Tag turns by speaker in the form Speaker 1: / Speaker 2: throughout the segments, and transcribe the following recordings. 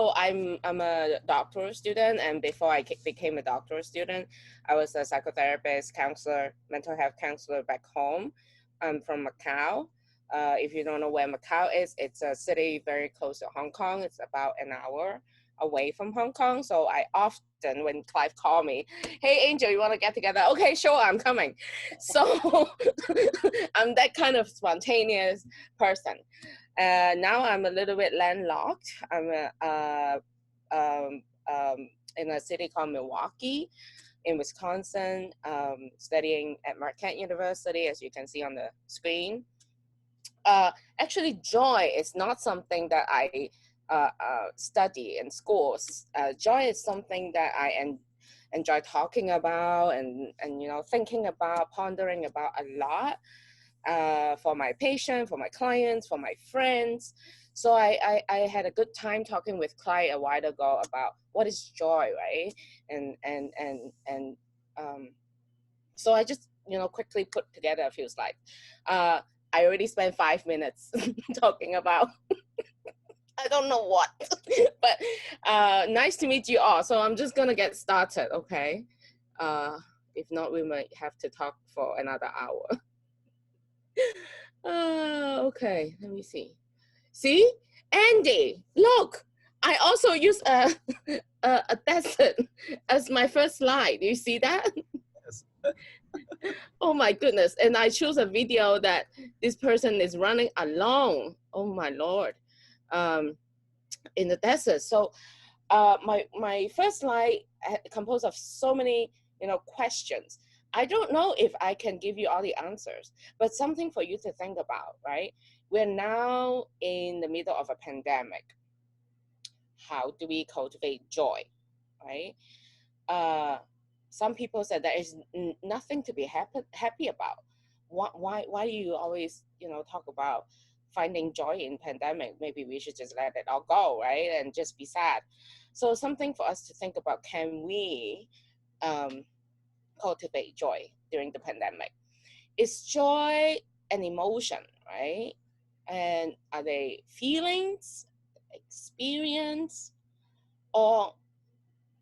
Speaker 1: so I'm a doctoral student, and before I became a doctoral student, I was a psychotherapist, counselor, mental health counselor back home. I'm from Macau. If you don't know where Macau is, it's a city very close to Hong Kong. It's about an hour away from Hong Kong. So I often, when Clive called me, hey Angel, you want to get together? Okay, sure, I'm coming. So I'm that kind of spontaneous person. Now I'm a little bit landlocked. I'm in a city called Milwaukee in Wisconsin, studying at Marquette University, as you can see on the screen. Actually, joy is not something that I study in schools. Joy is something that I enjoy talking about and thinking about, pondering about a lot, for my patient, for my clients, for my friends. So I had a good time talking with Clyde a while ago about what is joy, right? And so I just quickly put together a few slides. I already spent 5 minutes talking about I don't know what, but nice to meet you all. So I'm just gonna get started, okay? If not, we might have to talk for another hour. Okay, let me see. See, Andy, look, I also use a desert as my first slide. Do you see that?
Speaker 2: Yes.
Speaker 1: Oh my goodness. And I choose a video that this person is running alone. Oh my Lord. In the desert. So my first slide composed of so many questions. I don't know if I can give you all the answers, but something for you to think about, right? We're now in the middle of a pandemic. How do we cultivate joy, right? Some people said there is nothing to be happy about. Why do you always talk about finding joy in pandemic? Maybe we should just let it all go, right? And just be sad. So something for us to think about: can we cultivate joy during the pandemic? Is joy an emotion, right? And are they feelings, experience, or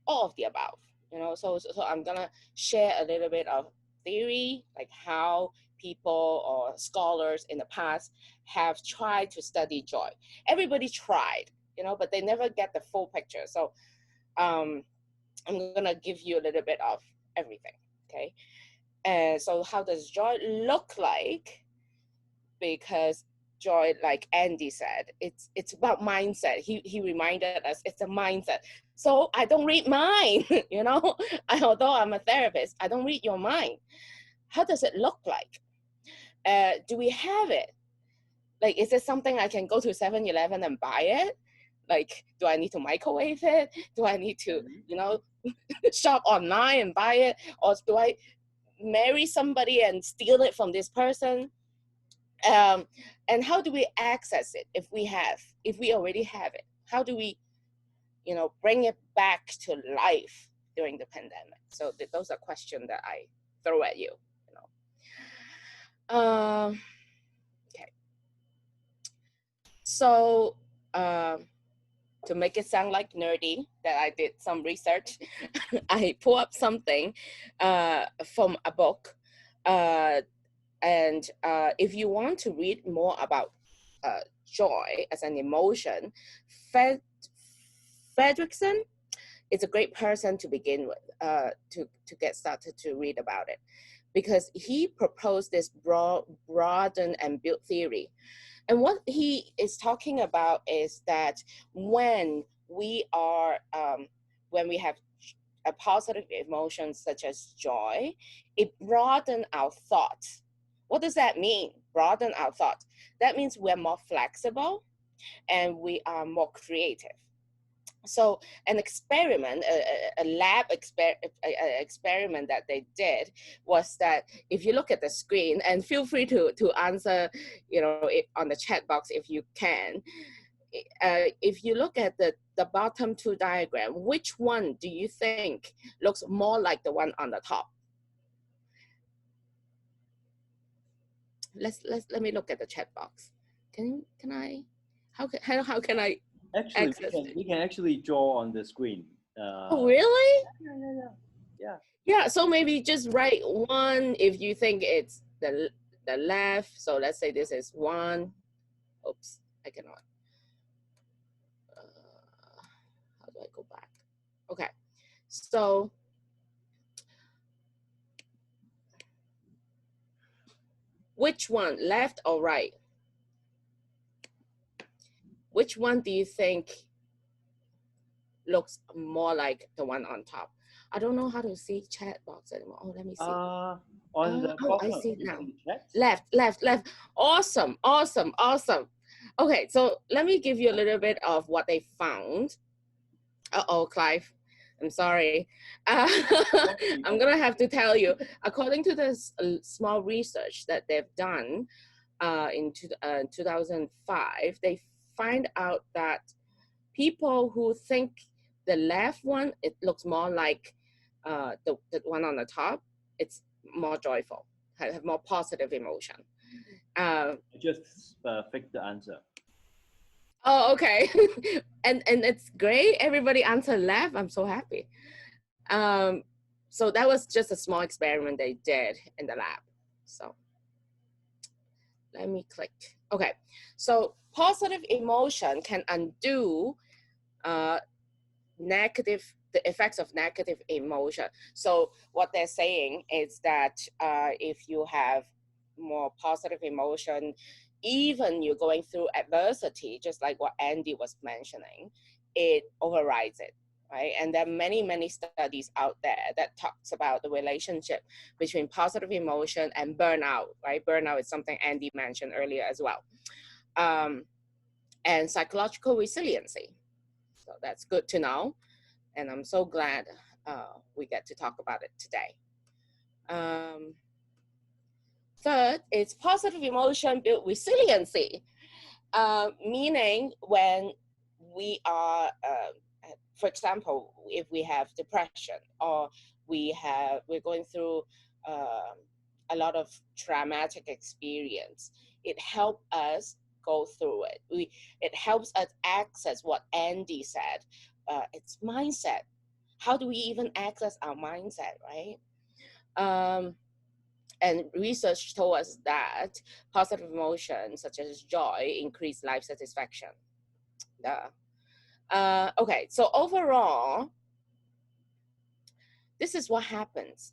Speaker 1: all of the above? So I'm gonna share a little bit of theory, like how people or scholars in the past have tried to study joy. Everybody tried, but they never get the full picture. So I'm gonna give you a little bit of everything, okay? And so how does joy look like? Because joy, like Andy said, it's about mindset. He reminded us it's a mindset. So I don't read mine. Although I'm a therapist, I don't read your mind. How does it look like? Do we have it? Like, is it something I can go to 7-Eleven and buy it? Like, do I need to microwave it? Do I need to shop online and buy it? Or do I marry somebody and steal it from this person? And how do we access it if we already have it? How do we bring it back to life during the pandemic? So those are questions that I throw at you. Okay. So to make it sound like nerdy, that I did some research, I pull up something from a book. And if you want to read more about joy as an emotion, Fredrickson is a great person to begin with, to get started to read about it, because he proposed this broaden and build theory. And what he is talking about is that when we have a positive emotion such as joy, it broadens our thoughts. What does that mean? Broaden our thoughts. That means we're more flexible and we are more creative. So an experiment, a lab experiment that they did was that if you look at the screen, and feel free to answer, it on the chat box if you can. If you look at the bottom two diagram, which one do you think looks more like the one on the top? Let me look at the chat box. How can I?
Speaker 2: Actually,
Speaker 1: access it.
Speaker 2: we can actually draw on the screen.
Speaker 1: Oh, really?
Speaker 2: Yeah.
Speaker 1: Yeah, so maybe just write one if you think it's the left. So let's say this is one. Oops, I cannot. How do I go back? Okay, so which one, left or right? Which one do you think looks more like the one on top? I don't know how to see chat box anymore. Oh, let me see.
Speaker 2: On the
Speaker 1: Oh, I
Speaker 2: bottom,
Speaker 1: see it
Speaker 2: you
Speaker 1: now.
Speaker 2: see the chat?
Speaker 1: Left, left, left. Awesome, awesome, awesome. Okay, so let me give you a little bit of what they found. Uh-oh, Clive, I'm sorry. I'm gonna have to tell you, according to this small research that they've done in 2005, they find out that people who think the left one, it looks more like the one on the top, it's more joyful, have more positive emotion.
Speaker 2: I just fixed the answer.
Speaker 1: Oh, okay. and it's great. Everybody answered left. I'm so happy. So that was just a small experiment they did in the lab. So let me click. Okay. So positive emotion can undo the effects of negative emotion. So what they're saying is that if you have more positive emotion, even you're going through adversity, just like what Andy was mentioning, it overrides it, right? And there are many studies out there that talks about the relationship between positive emotion and burnout, right? Burnout is something Andy mentioned earlier as well. And psychological resiliency. So that's good to know. And I'm so glad we get to talk about it today. Third, it's positive emotion build resiliency, meaning when we are, for example, if we have depression or we're going through a lot of traumatic experience, it helps us go through it. It helps us access what Andy said. It's mindset. How do we even access our mindset, right? And research told us that positive emotions such as joy increase life satisfaction. Okay, so overall, this is what happens.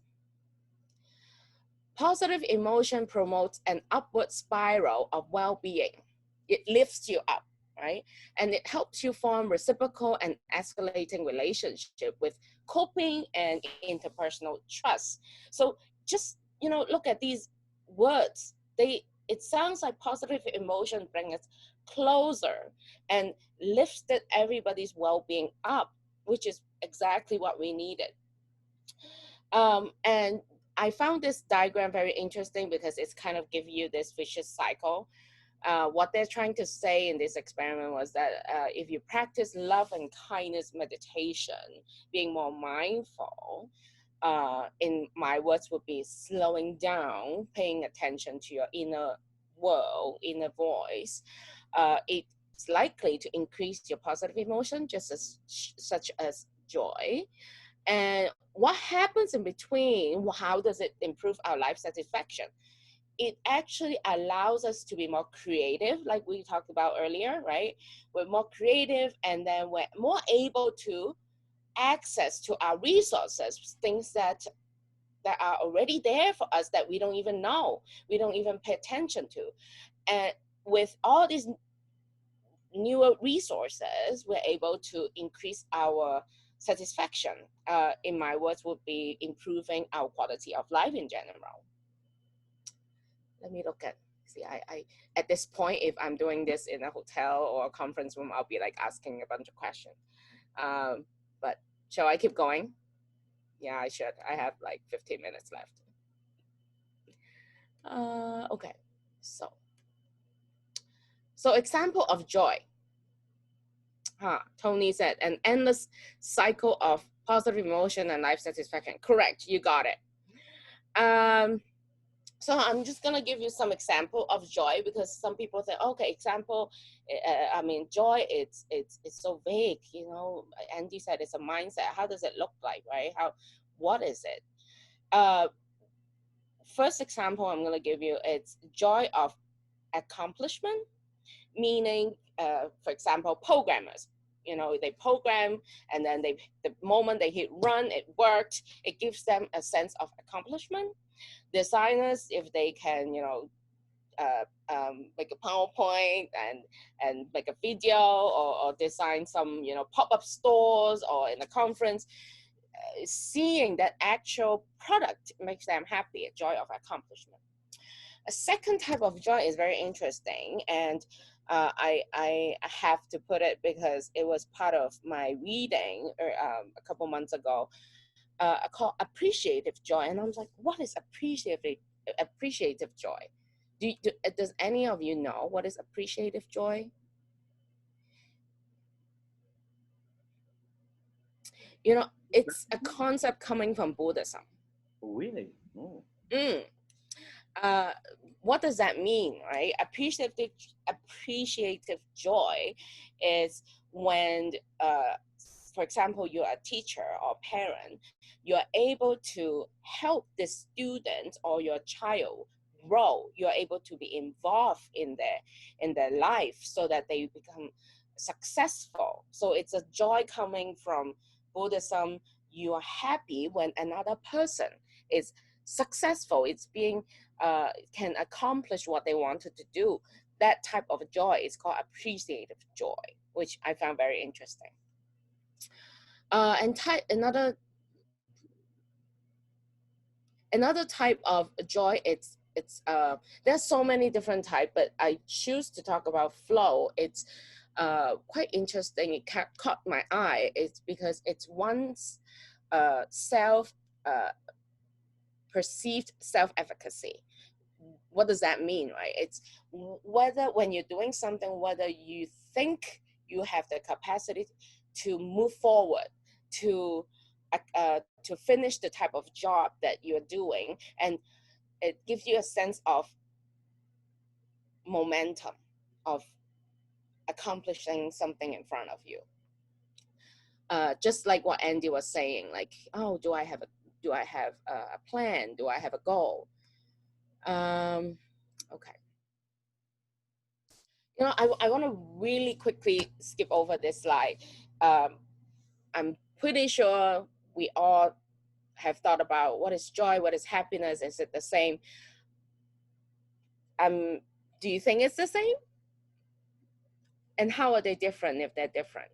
Speaker 1: Positive emotion promotes an upward spiral of well-being. It lifts you up, right? And it helps you form reciprocal and escalating relationship with coping and interpersonal trust. So just, look at these words. It sounds like positive emotion brings us closer and lifted everybody's well-being up, which is exactly what we needed. And I found this diagram very interesting because it's kind of give you this vicious cycle. What they're trying to say in this experiment was that if you practice love and kindness meditation, being more mindful, in my words would be slowing down, paying attention to your inner world, inner voice, it's likely to increase your positive emotion, such as joy. And what happens in between? How does it improve our life satisfaction? It actually allows us to be more creative, like we talked about earlier, right? We're more creative, and then we're more able to access to our resources, things that are already there for us that we don't even know, we don't even pay attention to. And with all these newer resources, we're able to increase our satisfaction. In my words, would be improving our quality of life in general. Let me look at, see, I at this point, if I'm doing this in a hotel or a conference room, I'll be like asking a bunch of questions. But shall I keep going? Yeah, I should. I have like 15 minutes left. Okay, so example of joy. Tony said, an endless cycle of positive emotion and life satisfaction. Correct, you got it. So I'm just gonna give you some example of joy, because some people say, okay, example, I mean, joy, it's so vague, you know. Andy said it's a mindset. How does it look like, right? What is it? Uh, First example I'm gonna give you, it's joy of accomplishment, meaning, for example, programmers. You know, they program, and then the moment they hit run, it worked. It gives them a sense of accomplishment. Designers, if they can, you know, make a PowerPoint and make a video, or design some, you know, pop-up stores or in a conference, seeing that actual product makes them happy, a joy of accomplishment. A second type of joy is very interesting, and I have to put it because it was part of my reading a couple months ago, called appreciative joy, and I was like, what is appreciative joy? Does any of you know what is appreciative joy? You know, it's a concept coming from Buddhism.
Speaker 2: Really? Oh.
Speaker 1: Mm. uh, what does that mean, right? Appreciative joy is when, for example, you're a teacher or parent, you're able to help the student or your child grow. You're able to be involved in their life so that they become successful. So it's a joy coming from Buddhism. You are happy when another person is successful. It's being can accomplish what they wanted to do. That type of joy is called appreciative joy, which I found very interesting. And another type of joy, there's so many different types, but I choose to talk about flow. It's quite interesting. It caught my eye. It's because it's one's self perceived self-efficacy. What does that mean, right? It's whether when you're doing something, whether you think you have the capacity to move forward, to finish the type of job that you're doing, and it gives you a sense of momentum, of accomplishing something in front of you. Just like what Andy was saying, like, oh, do I have a plan? Do I have a goal? Okay. You know, I want to really quickly skip over this slide. Um, I'm pretty sure we all have thought about what is joy, what is happiness, is it the same? Um, do you think it's the same? And how are they different if they're different?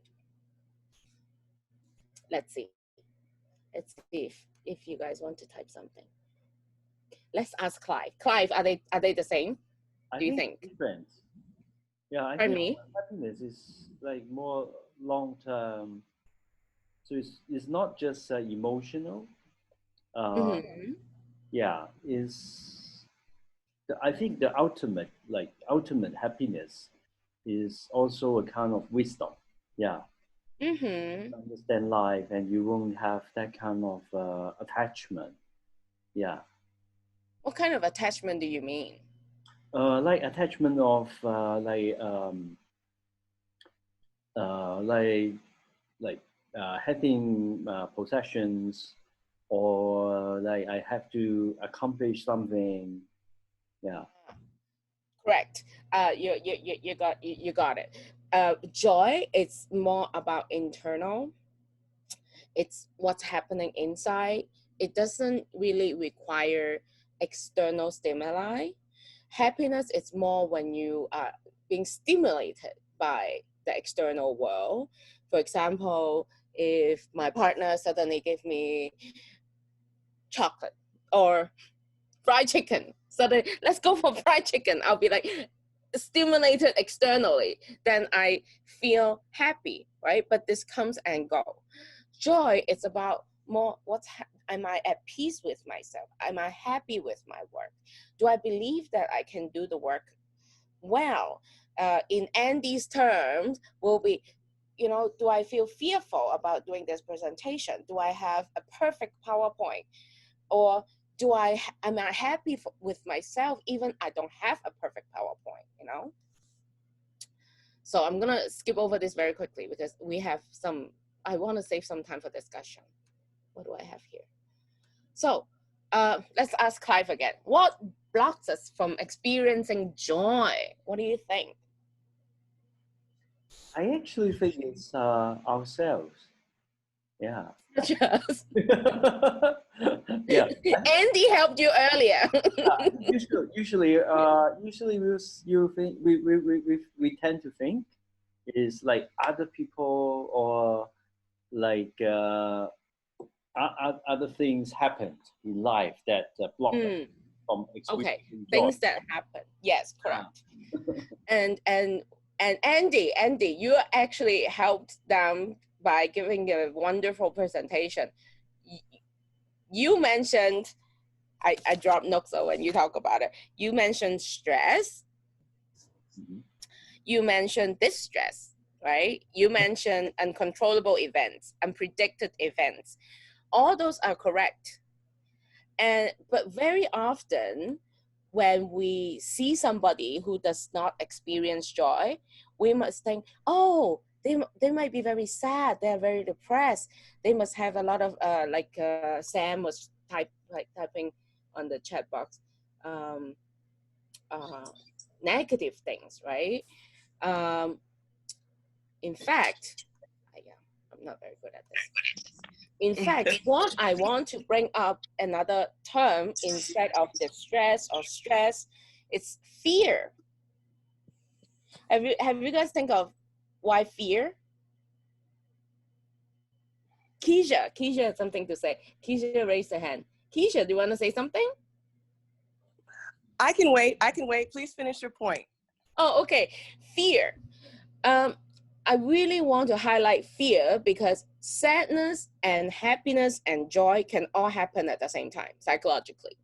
Speaker 1: Let's see. Let's see if you guys want to type something. Let's ask Clive. Clive, are they the same?
Speaker 2: I
Speaker 1: Do you
Speaker 2: think
Speaker 1: think?
Speaker 2: different. Yeah, I
Speaker 1: Pardon
Speaker 2: think
Speaker 1: me?
Speaker 2: happiness is like more long term. So it's not just emotional. Uh,
Speaker 1: Mm-hmm.
Speaker 2: yeah, is I think the ultimate happiness is also a kind of wisdom. Yeah,
Speaker 1: Mm-hmm.
Speaker 2: understand life, and you won't have that kind of attachment. Yeah,
Speaker 1: What kind of attachment do you mean?
Speaker 2: like attachment of uh, like like having possessions, or like I have to accomplish something. Yeah.
Speaker 1: Correct. You got it. Joy, it's more about internal. It's what's happening inside. It doesn't really require external stimuli. Happiness is more when you are being stimulated by the external world. For example, if my partner suddenly gave me chocolate or fried chicken. So let's go for fried chicken. I'll be like stimulated externally, then I feel happy, right? But this comes and go. Joy is about more am I at peace with myself? Am I happy with my work? Do I believe that I can do the work well? In Andy's terms, will be, you know, do I feel fearful about doing this presentation? Do I have a perfect PowerPoint? Or am I happy with myself even I don't have a perfect PowerPoint, you know? So I'm gonna skip over this very quickly because we have I want to save some time for discussion. What do I have here? So let's ask Clive again. What blocks us from experiencing joy? What do you think?
Speaker 2: I actually think it's ourselves. Yeah.
Speaker 1: Just
Speaker 2: Yeah.
Speaker 1: Andy helped you earlier.
Speaker 2: Usually you think we tend to think is like other people or like other things happened in life that block us from
Speaker 1: Okay,
Speaker 2: experiencing joy.
Speaker 1: things that happen. Yes,
Speaker 2: Ah.
Speaker 1: correct. And Andy, you actually helped them by giving a wonderful presentation. You mentioned, I dropped notes when you talk about it. You mentioned stress.
Speaker 2: Mhm.
Speaker 1: You mentioned distress, right? You mentioned uncontrollable events, unpredicted events. All those are correct. But very often when we see somebody who does not experience joy, we must think, oh, they might be very sad, they're very depressed, they must have a lot of Sam was typing on the chat box, um, uh, negative things, right? um, in fact, yeah, I'm not very good at this. In fact, what I want to bring up another term instead of distress or stress, it's fear. Have you guys think of why fear? Keisha has something to say. Keisha raised her hand. Keisha, do you want to say something?
Speaker 3: I can wait. Please finish your point.
Speaker 1: Oh, okay. Fear. I really want to highlight fear because sadness and happiness and joy can all happen at the same time, psychologically.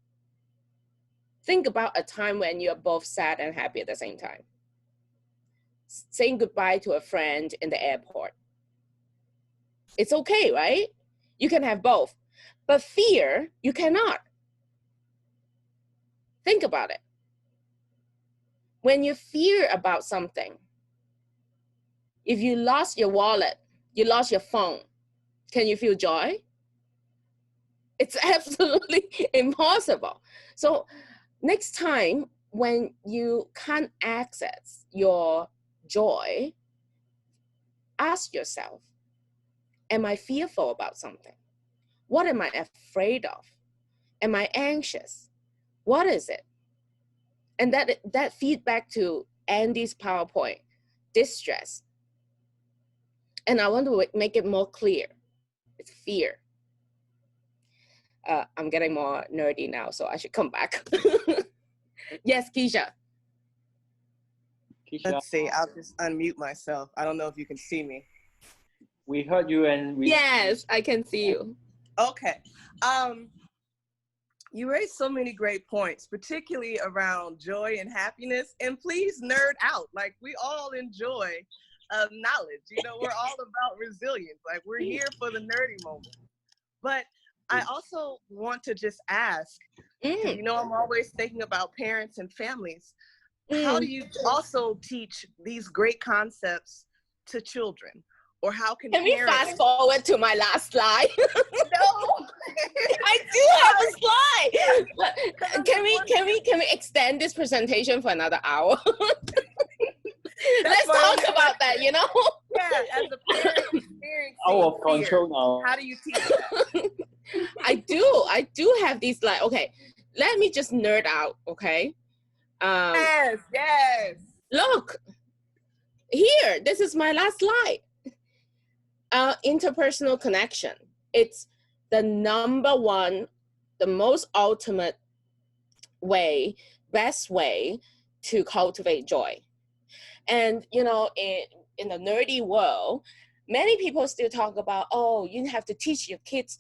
Speaker 1: Think about a time when you're both sad and happy at the same time. Saying goodbye to a friend in the airport. It's okay, right? You can have both. But fear, you cannot. Think about it. When you fear about something, if you lost your wallet, you lost your phone, can you feel joy? It's absolutely impossible. So next time when you can't access your joy, ask yourself, am I fearful about something? What am I afraid of? Am I anxious? What is it? And that feedback to Andy's PowerPoint, distress. And I want to make it more clear. It's fear. I'm getting more nerdy now, so I should come back. Yes, Keisha.
Speaker 2: Kisha,
Speaker 3: Let's see. I'll just unmute myself. I don't know if you can see me.
Speaker 2: we heard you and we.
Speaker 1: Yes, I can see you.
Speaker 3: Okay. You raised so many great points, particularly around joy and happiness. And please nerd out. Like, we all enjoy knowledge. You know, we're all about resilience. Like, we're here for the nerdy moment. But I also want to just ask, because, you know, I'm always thinking about parents and families. How do you also teach these great concepts to children? Or how can
Speaker 1: we
Speaker 3: parents...
Speaker 1: fast forward to my last slide?
Speaker 3: No.
Speaker 1: I do have a slide. Can we extend this presentation for another hour? Let's talk about that, you know?
Speaker 3: Yeah, as a parent experiencing
Speaker 2: Out of
Speaker 3: fear,
Speaker 2: control now.
Speaker 3: how do you teach that?
Speaker 1: I do have these like, okay, let me just nerd out, okay?
Speaker 3: Yes.
Speaker 1: Look, here, this is my last slide. Interpersonal connection. It's the number one, the most ultimate way, best way to cultivate joy. And, you know, in the nerdy world, many people still talk about, oh, you have to teach your kids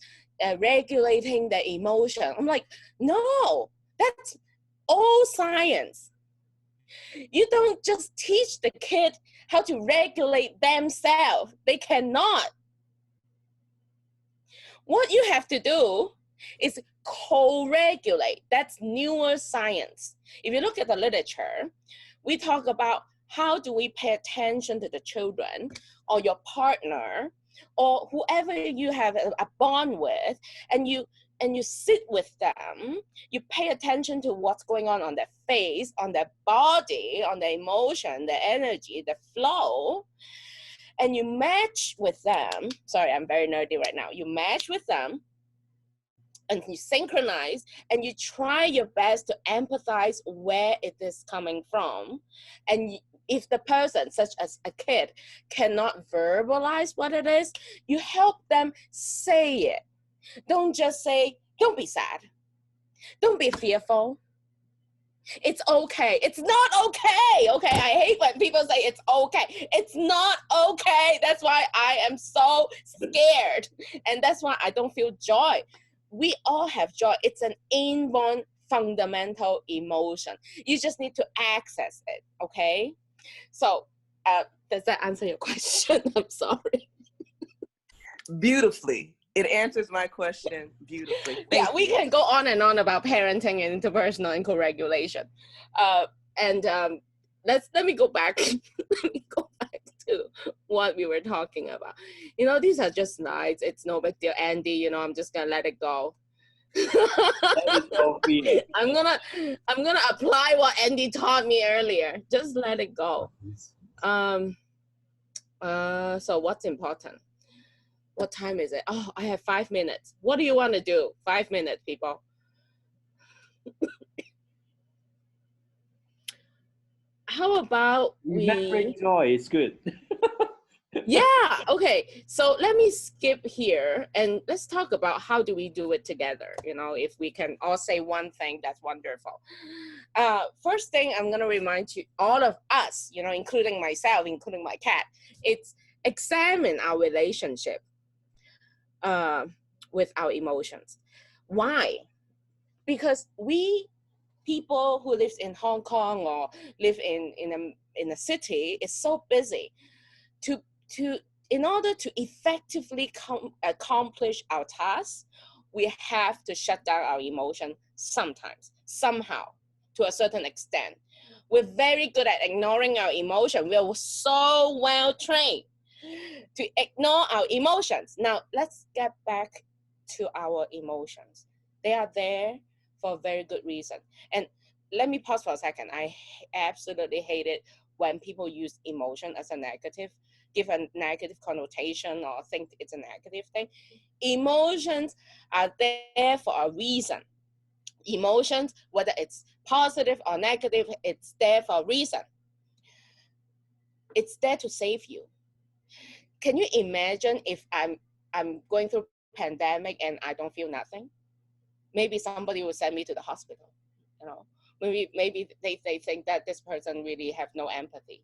Speaker 1: regulating their emotion. I'm like, no, that's all science. You don't just teach the kid how to regulate themselves. They cannot. What you have to do is co-regulate. That's neuroscience. If you look at the literature, we talk about how do we pay attention to the children or your partner or whoever you have a bond with, and you sit with them, you pay attention to what's going on their face, on their body, on their emotion, their energy, the flow, and you match with them. Sorry, I'm very nerdy right now. You match with them and you synchronize and you try your best to empathize where it is coming from. And if the person, such as a kid, cannot verbalize what it is, you help them say it. Don't just say, don't be sad. Don't be fearful. It's okay. It's not okay. Okay. I hate when people say it's okay. It's not okay. That's why I am so scared. And that's why I don't feel joy. We all have joy. It's an inborn fundamental emotion. You just need to access it. Okay. So, does that answer your question? I'm sorry.
Speaker 3: Beautifully. It answers my question beautifully.
Speaker 1: Yeah, we can go on and on about parenting and interpersonal and co-regulation. Let me go back. Let me go back to what we were talking about. You know, these are just slides. It's no big deal, Andy. You know, I'm just gonna let it go. I'm gonna apply what Andy taught me earlier. Just let it go. So what's important? What time is it? Oh, I have 5 minutes. What do you want to do? 5 minutes, people. How about
Speaker 2: remembering joy is good.
Speaker 1: Yeah, okay. So let me skip here and let's talk about how do we do it together. You know, if we can all say one thing, that's wonderful. First thing I'm going to remind you, all of us, you know, including myself, including my cat, it's examine our relationship with our emotions. Why? Because we people who live in Hong Kong or live in a city is so busy in order to effectively accomplish our tasks, we have to shut down our emotion sometimes, somehow, to a certain extent. We're very good at ignoring our emotion. We're so well trained to ignore our emotions. Now, let's get back to our emotions. They are there for a very good reason. And let me pause for a second. I absolutely hate it when people use emotion as a negative, give a negative connotation or think it's a negative thing. Emotions are there for a reason. Emotions, whether it's positive or negative, it's there for a reason. It's there to save you. Can you imagine if I'm going through pandemic and I don't feel nothing? Maybe somebody will send me to the hospital. You know, maybe they think that this person really have no empathy.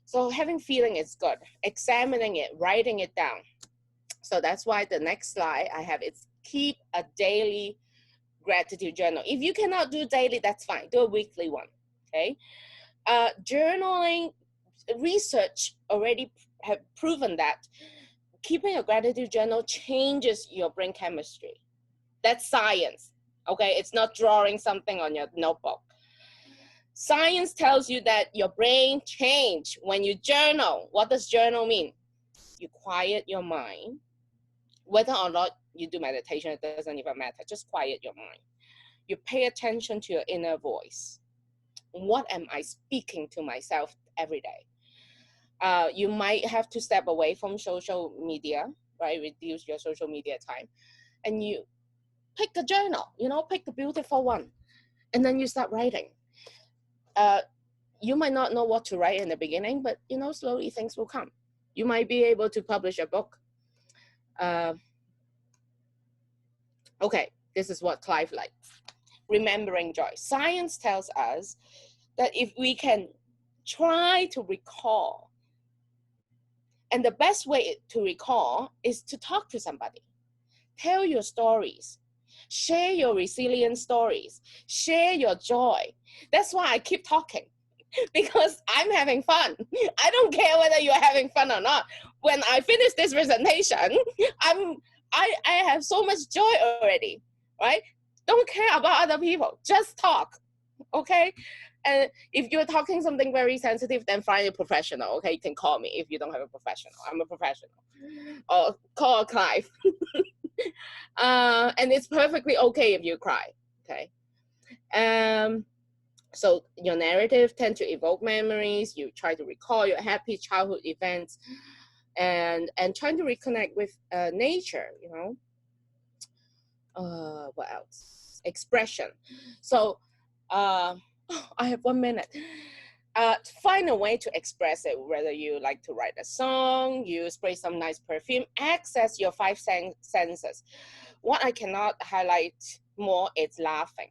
Speaker 1: So having feeling is good. Examining it, writing it down. So that's why the next slide I have is keep a daily gratitude journal. If you cannot do daily, that's fine. Do a weekly one. Okay. Journaling, research already have proven that keeping a gratitude journal changes your brain chemistry. That's science. Okay. It's not drawing something on your notebook. Science tells you that your brain changes when you journal. What does journal mean? You quiet your mind. Whether or not you do meditation, it doesn't even matter. Just quiet your mind. You pay attention to your inner voice. What am I speaking to myself every day? You might have to step away from social media, right? Reduce your social media time. And you pick a journal, you know, pick a beautiful one. And then you start writing. You might not know what to write in the beginning, but you know, slowly things will come. You might be able to publish a book. Okay, this is what Clive likes. Remembering joy. Science tells us that if we can try to recall, and the best way to recall is to talk to somebody. Tell your stories. Share your resilient stories. Share your joy. That's why I keep talking. Because I'm having fun. I don't care whether you're having fun or not. When I finish this presentation, I have so much joy already. right? Don't care about other people. Just talk, okay? And if you're talking something very sensitive, then find a professional, okay? You can call me if you don't have a professional. I'm a professional. Or call Clive. And it's perfectly okay if you cry, okay? So your narrative tend to evoke memories. You try to recall your happy childhood events, and trying to reconnect with nature. What else? Expression. So, I have 1 minute. Find a way to express it, whether you like to write a song, you spray some nice perfume, access your five senses. What I cannot highlight more is laughing.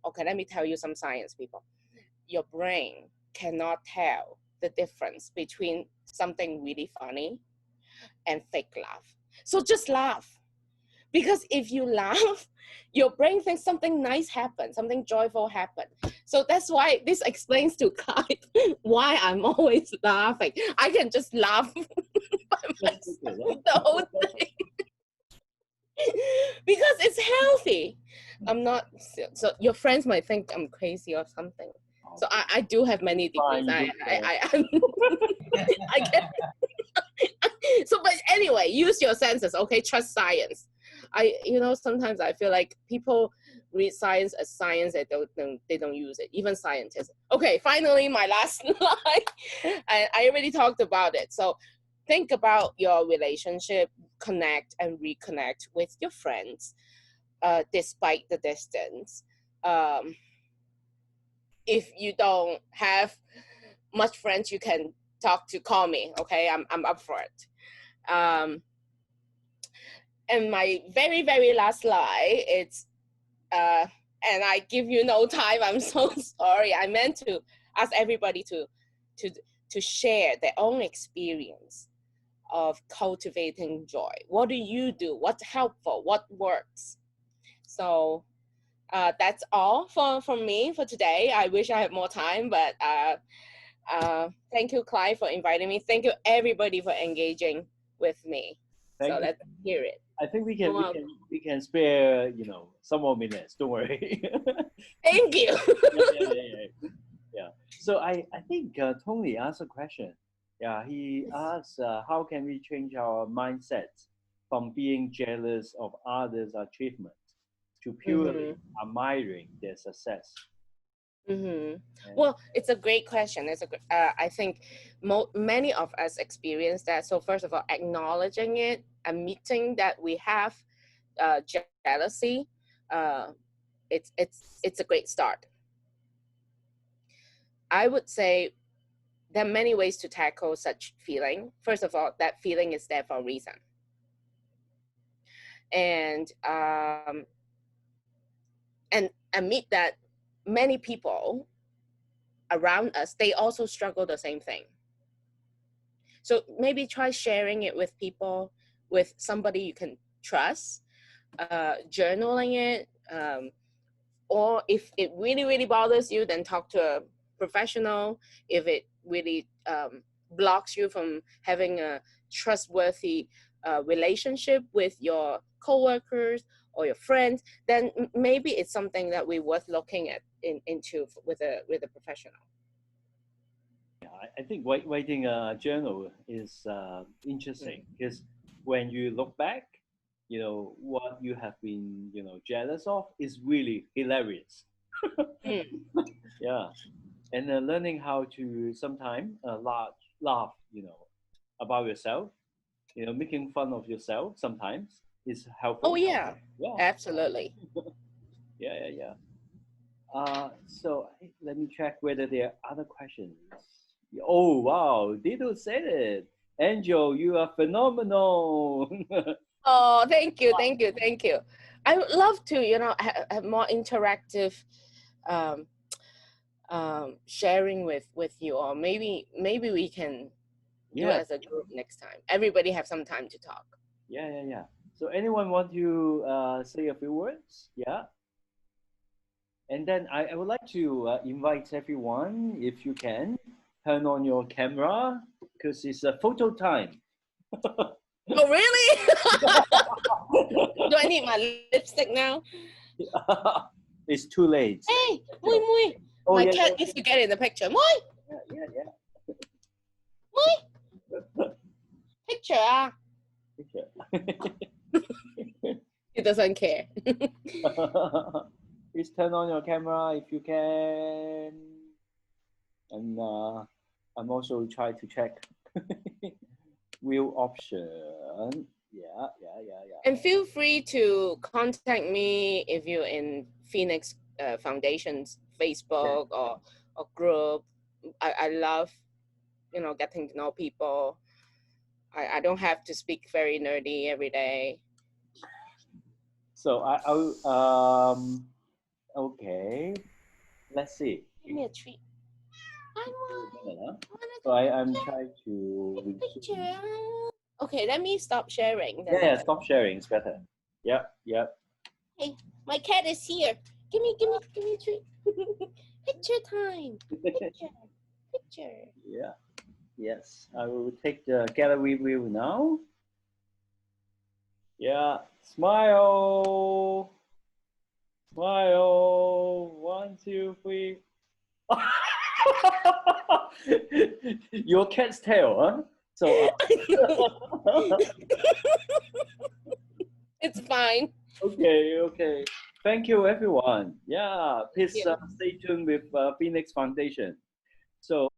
Speaker 1: Okay, let me tell you some science, people. Your brain cannot tell the difference between something really funny and fake laugh. So just laugh. Because if you laugh, your brain thinks something nice happened, something joyful happened. So that's why this explains to Clive why I'm always laughing. I can just laugh by myself the whole day. Because it's healthy. I'm not, so your friends might think I'm crazy or something. So I do have many degrees. I get. So, but anyway, use your senses. Okay, trust science. Sometimes I feel like people read science as science. They don't use it. Even scientists. Okay, finally, my last slide. I already talked about it. So, think about your relationship. Connect and reconnect with your friends, despite the distance. If you don't have much friends, you can call me. Okay, I'm up for it. And my very, very last slide, it's, and I give you no time, I'm so sorry. I meant to ask everybody to share their own experience of cultivating joy. What do you do? What's helpful? What works? So that's all from me for today. I wish I had more time, but thank you, Clive, for inviting me. Thank you, everybody, for engaging with me. So let's hear it.
Speaker 2: I think we can spare some more minutes. Don't worry.
Speaker 1: Thank you.
Speaker 2: Yeah. So I think Tony asked a question. Yeah, he asked how can we change our mindset from being jealous of others' achievements to purely admiring their success.
Speaker 1: Well, it's a great question. I think many of us experience that. So first of all, acknowledging it, admitting that we have jealousy, it's a great start. I would say there are many ways to tackle such feeling. First of all, that feeling is there for a reason, and admit that many people around us, they also struggle the same thing. So maybe try sharing it with people, with somebody you can trust, journaling it, or if it really, really bothers you, then talk to a professional. If it really blocks you from having a trustworthy relationship with your coworkers or your friends, then maybe it's something that we're worth looking into with a professional.
Speaker 2: Yeah, I think writing a journal is interesting because when you look back, what you have been jealous of is really hilarious. Yeah, and learning how to sometimes laugh, about yourself, making fun of yourself sometimes is helpful.
Speaker 1: Oh yeah,
Speaker 2: Yeah,
Speaker 1: absolutely.
Speaker 2: yeah. So let me check whether there are other questions. Oh wow, Dito said it. Angel, you are phenomenal.
Speaker 1: Oh, thank you. I would love to, have more interactive um, sharing with you, or maybe we can do it as a group next time. Everybody have some time to talk.
Speaker 2: Yeah. So anyone want to say a few words? Yeah. And then I would like to invite everyone, if you can, turn on your camera because it's a photo time.
Speaker 1: Oh, really? Do I need my lipstick now?
Speaker 2: It's too late.
Speaker 1: Hey, Mui Mui.
Speaker 2: Oh,
Speaker 1: My
Speaker 2: yeah,
Speaker 1: cat needs to get in the picture. Mui,
Speaker 2: yeah.
Speaker 1: Mui. Picture, ah.
Speaker 2: Picture.
Speaker 1: He doesn't care.
Speaker 2: Please turn on your camera if you can. And I'm also trying to check wheel option. Yeah.
Speaker 1: And feel free to contact me if you're in Phoenix Foundation's Facebook or group. I love, getting to know people. I don't have to speak very nerdy every day.
Speaker 2: So okay. Let's see.
Speaker 1: Give me a treat. I want
Speaker 2: So I'm trying to
Speaker 1: a picture.
Speaker 2: resume.
Speaker 1: Okay, let me stop sharing. Then
Speaker 2: Yeah, stop sharing. It's better. Yep.
Speaker 1: Hey, my cat is here. Give me a treat. Picture time. Picture.
Speaker 2: Yeah. Yes. I will take the gallery view now. Yeah. Smile. 1, 2, 3. Your cat's tail, huh? So.
Speaker 1: It's fine.
Speaker 2: Okay. Thank you, everyone. Yeah, please stay tuned with Phoenix Foundation. So.